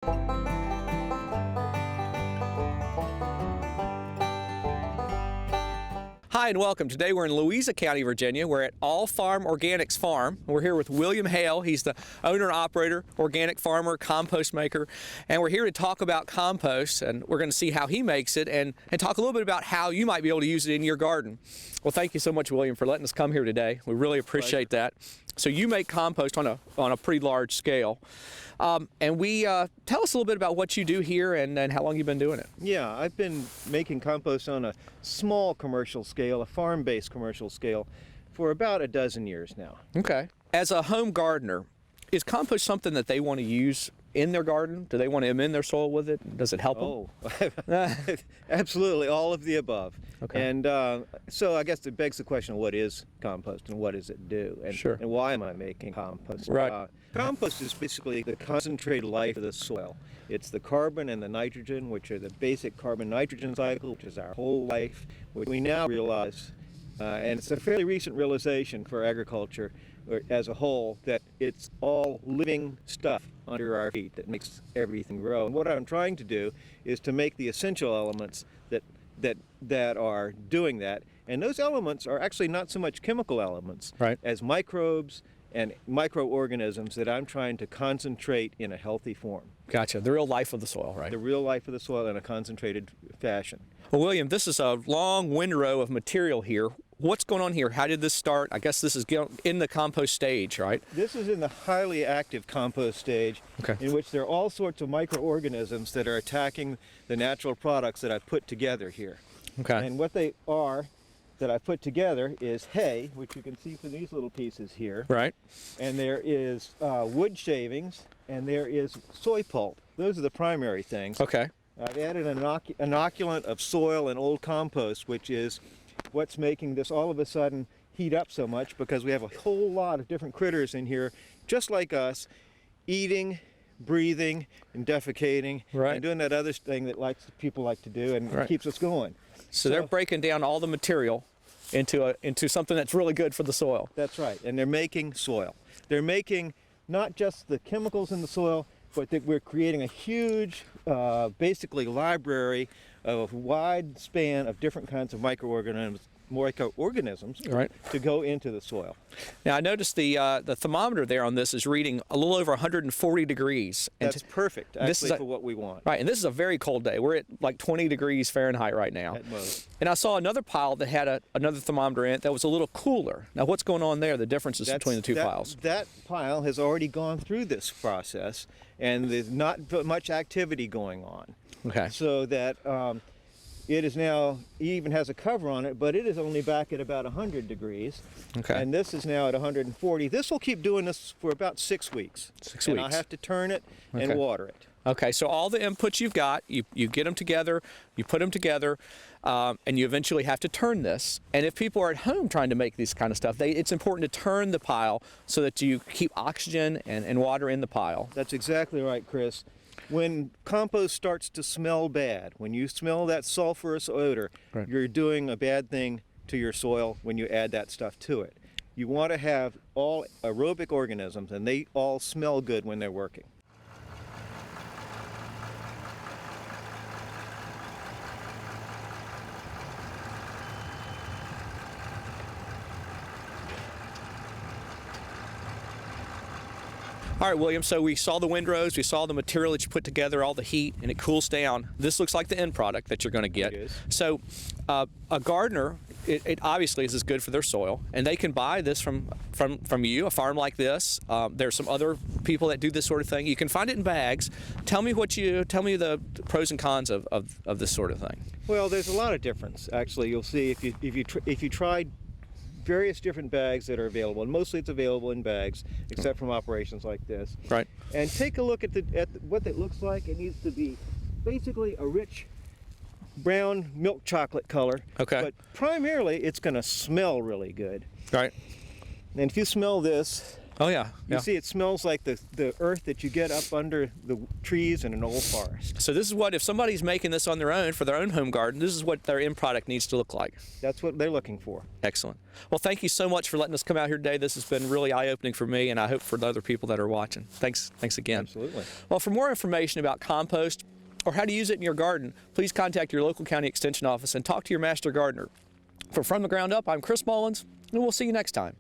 Hi and welcome. Today we're in Louisa County, Virginia. We're at All Farm Organics Farm. We're here with William Hale. He's the owner and operator, organic farmer, compost maker. And we're here to talk about compost, and we're going to see how he makes it and talk a little bit about how you might be able to use it in your garden. Well, thank you so much, William, for letting us come here today. We really appreciate that. So you make compost on a pretty large scale. And tell us a little bit about what you do here and how long you've been doing it. Yeah, I've been making compost on a small commercial scale, a farm-based commercial scale, for about a dozen years now. Okay. As a home gardener, is compost something that they want to use in their garden? Do they want to amend their soil with it? Does it help them? Absolutely, all of the above. Okay. And so I guess it begs the question, what is compost and what does it do? And, Sure. And why am I making compost? Right. Compost is basically the concentrated life of the soil. It's the carbon and the nitrogen, which are the basic carbon-nitrogen cycle, which is our whole life, which we now realize, and it's a fairly recent realization for agriculture as a whole, that it's all living stuff under our feet that makes everything grow. And what I'm trying to do is to make the essential elements that are doing that. And those elements are actually not so much chemical elements as microbes and microorganisms that I'm trying to concentrate in a healthy form. Gotcha. The real life of the soil, right? The real life of the soil in a concentrated fashion. Well, William, this is a long windrow of material here. What's going on here? How did this start? I guess this is in the compost stage, right? This is in the highly active compost stage, in which there are all sorts of microorganisms that are attacking the natural products that I've put together here. Okay. And what they are that I put together is hay, which you can see from these little pieces here. Right. And there is wood shavings, and there is soy pulp. Those are the primary things. Okay. I've added an inoculant of soil and old compost, which is what's making this all of a sudden heat up so much, because we have a whole lot of different critters in here, just like us, eating, breathing, and defecating, and doing that other thing that people like to do, and it keeps us going. So they're breaking down all the material into something that's really good for the soil. That's right, and they're making soil. They're making not just the chemicals in the soil, but we're creating a huge, basically, library of a wide span of different kinds of microorganisms to go into the soil. Now, I noticed the thermometer there on this is reading a little over 140 degrees. And that's perfect, actually, for what we want. Right, and this is a very cold day. We're at like 20 degrees Fahrenheit right now. At most. And I saw another pile that had another thermometer in it that was a little cooler. Now, what's going on there, the differences between the two piles? That pile has already gone through this process, and there's not much activity going on. Okay. So that it is now, it even has a cover on it, but it is only back at about 100 degrees. Okay. And this is now at 140. This will keep doing this for about 6 weeks. 6 weeks. And I'll have to turn it and water it. Okay, so all the inputs you've got, you get them together, you put them together, and you eventually have to turn this. And if people are at home trying to make this kind of stuff, it's important to turn the pile so that you keep oxygen and water in the pile. That's exactly right, Chris. When compost starts to smell bad, when you smell that sulfurous odor, you're doing a bad thing to your soil when you add that stuff to it. You want to have all aerobic organisms, and they all smell good when they're working. All right, William, so we saw the windrows, we saw the material that you put together, all the heat, and it cools down. This looks like the end product that you're going to get. It is. So a gardener, it obviously is good for their soil, and they can buy this from you, a farm like this. There's some other people that do this sort of thing. You can find it in bags. Tell me the pros and cons of this sort of thing. Well, there's a lot of difference. Actually, you'll see if you tried various different bags that are available, and mostly it's available in bags, except from operations like this. Right. And take a look at what it looks like. It needs to be basically a rich brown milk chocolate color. Okay. But primarily, it's going to smell really good. Right. And if you smell this, Oh yeah. You see, it smells like the earth that you get up under the trees in an old forest. So this is what, if somebody's making this on their own for their own home garden, this is what their end product needs to look like. That's what they're looking for. Excellent. Well, thank you so much for letting us come out here today. This has been really eye-opening for me, and I hope for the other people that are watching. Thanks again. Absolutely. Well, for more information about compost or how to use it in your garden, please contact your local county extension office and talk to your master gardener. For From the Ground Up, I'm Chris Mullins, and we'll see you next time.